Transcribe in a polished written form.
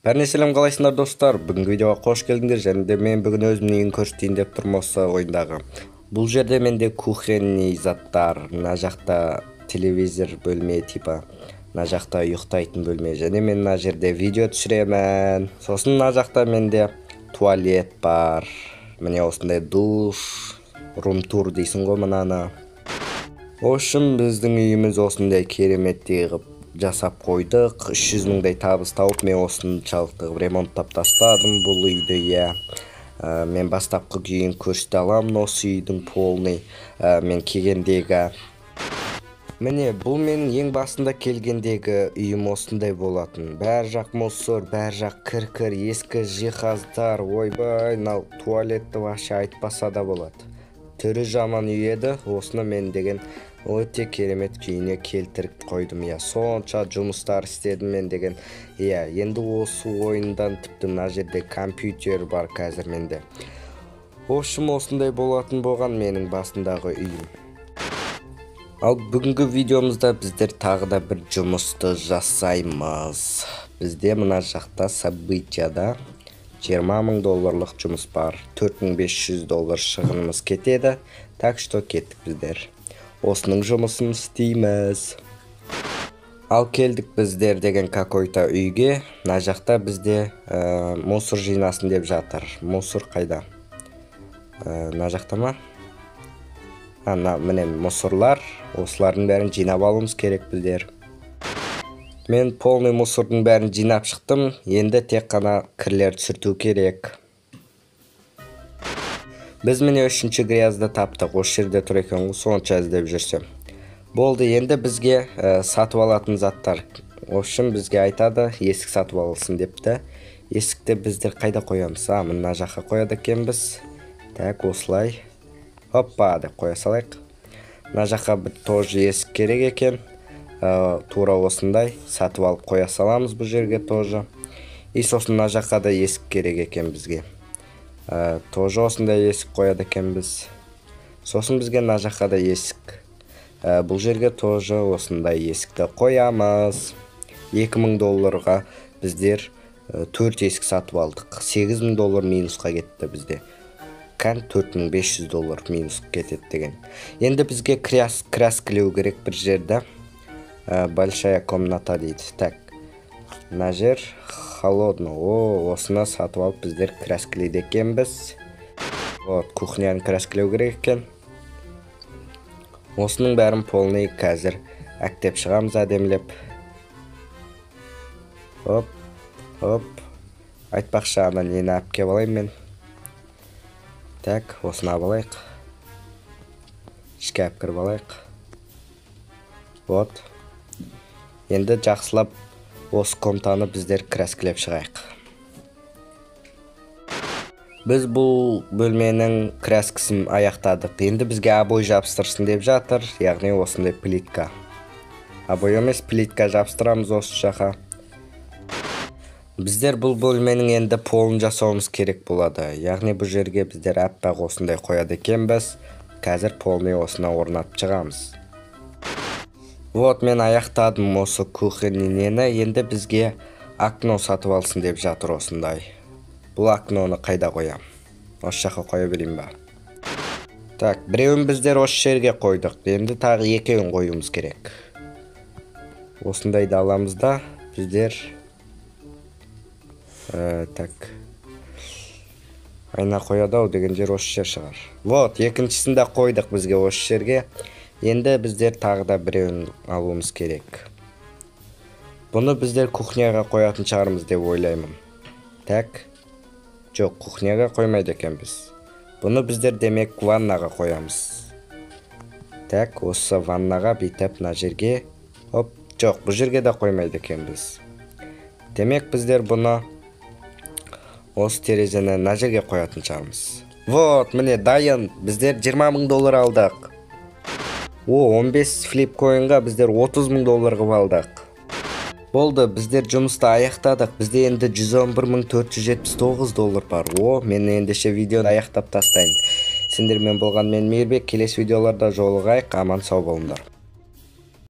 Бәрнеселем қалайсыңдар достар? Бүгінгі видеоға қош келдіңдер. Және де мен бүгін өзімнің үйін көрсетейін деп тұрмын осы ойындағы. Бұл жерде менде кухонный заттар, мына жақта телевизор бөлме типа, мына жақта ұйықтайтын бөлме, және мен мына жерде видео түсіремін. Сосын мына жақта менде туалет бар. Міне осындай душ, рум-тур дейсің ғой мынаны. Общем, біздің үйіміз осындай кереметтей қылып жасап қойдық. 300 мыңдай табыс тауып, мен осыншалықты ремонттап тастадым бұл үйді. Мен бастапқы күйін көрсете аламын осы үйдің полный. Мен келгендегі міне бұл мен ең басында келгендегі үйім осындай болатын. Бәр жақ мусор, бәр жақ кір-кір, ескі жиһаздар. Ойбай, мынау туалетті вообще айтпаса да болады. Түрі жаман үй еді. Осыны мен деген өте керемет күйіне келтіріп қойдым. Сонша жұмыстар істедім мен деген. Енді осы ойындан тіпті мына жерде компьютер бар қазір менде. Общем, осындай болатын болған менің басындағы үйім. Ал бүгінгі видеомызда біздер тағы да бір жұмысты жасаймыз. Бізде мына жақта событияда $20 000 жұмыс бар. $4500 шығынымыз кетеді. Так что кеттік біздер. Осының жұмысын істейміз. Ал келдік біздер деген какой-то үйге. Мына жақта бізде мусор жинасын деп жатыр. Мусор қайда? Мына жақта ма? Міне мусорлар. Осылардың бәрін жинап алуымыз керек біздер. Мен полный мусордың бәрін жинап шықтым. Енді тек қана кірлерді сүрту керек. Біз міне үшінші грязды таптық. Осы жерде тұр екен, сонша іздеп жүрсем. Болды, енді бізге сатып алатын заттар. Общем, бізге айтады, есік сатып алылсын депті. Есікті біздер қайда қоямыз? Мына жаққа қояды екенбіз. Так, осылай. Хоппа деп қоя салайық. Мына жаққа бір тоже есік керек екен. Тура осындай сатып алып қоя саламыз бұл жерге тоже. И сосын мына жаққа да есік керек екен бізге. Тоже осындай есік қояды екенбіз. Сосын бізге мына жаққа да есік. Бұл жерге тоже осындай есікті қоямыз. $2000 біздер 4 есік сатып алдық. $8000 минусқа кетті бізде. $4500 минус кетеді деген. Енді бізге краскілеу керек бір жерді. Большая комната дейді. Так, мына жер холодно. Осыны сатып алып біздер краскілейді екенбіз. Кухняны краскілеу керек екен. Осының бәрін полный қазір әктеп шығамыз әдемілеп. Оп. Айтпақшы ана нені әпке балайым мен. Так, осыны абалайық. Ішке әпкір балайық. Енді жақсылап осы комнатаны біздер краскілеп шығайық. Біз бұл бөлменің краскісін аяқтадық. Енді бізге обой жабыстырсын деп жатыр, яғни осындай плитка. Обой емес, плитка жабыстырамыз осы жаққа. Біздер бұл бөлменің енді полын жасауымыз керек болады. Яғни бұл жерге біздер әппақ осындай қояды екенбіз. Қазір полный осына орнатып шығамыз. Мен аяқтадым осы кухонный нені. Енді бізге окно сатып алсын деп жатыр осындай. Бұл окноны қайда қоям? Осы жаққа қоя берейін ба? Так, біреуін біздер осы жерге қойдық. Енді тағы екеуін қоюымыз керек. Осындайды аламыз да біздер. Так. Айна қояды деген жер осы жер шығар. Екіншісін де қойдық бізге осы жерге. Енді біздер тағы да біреуін алуымыз керек. Бұны біздер кухняға қоятын шығармыз деп ойлаймын. Так. Жоқ, кухняға қоймайды екенбіз. Бұны біздер демек ваннаға қоямыз. Так, осы ваннаға бүйтіп мына жерге. Жоқ, бұл жерге де қоймайды екенбіз. Демек біздер бұны осы терезені мына жерге қоятын шығармыз. Міне дайын. Біздер $20000 алдық. 15 флип койынға біздер $30000 қып алдық. Болды, біздер жұмысты аяқтадық. Бізде енді $111479 бар. Мен ендеше видеоны аяқтап тастайын. Сендермен болған мен Мейірбек. Келесі видеоларда жолығайық. Аман сау болыңдар.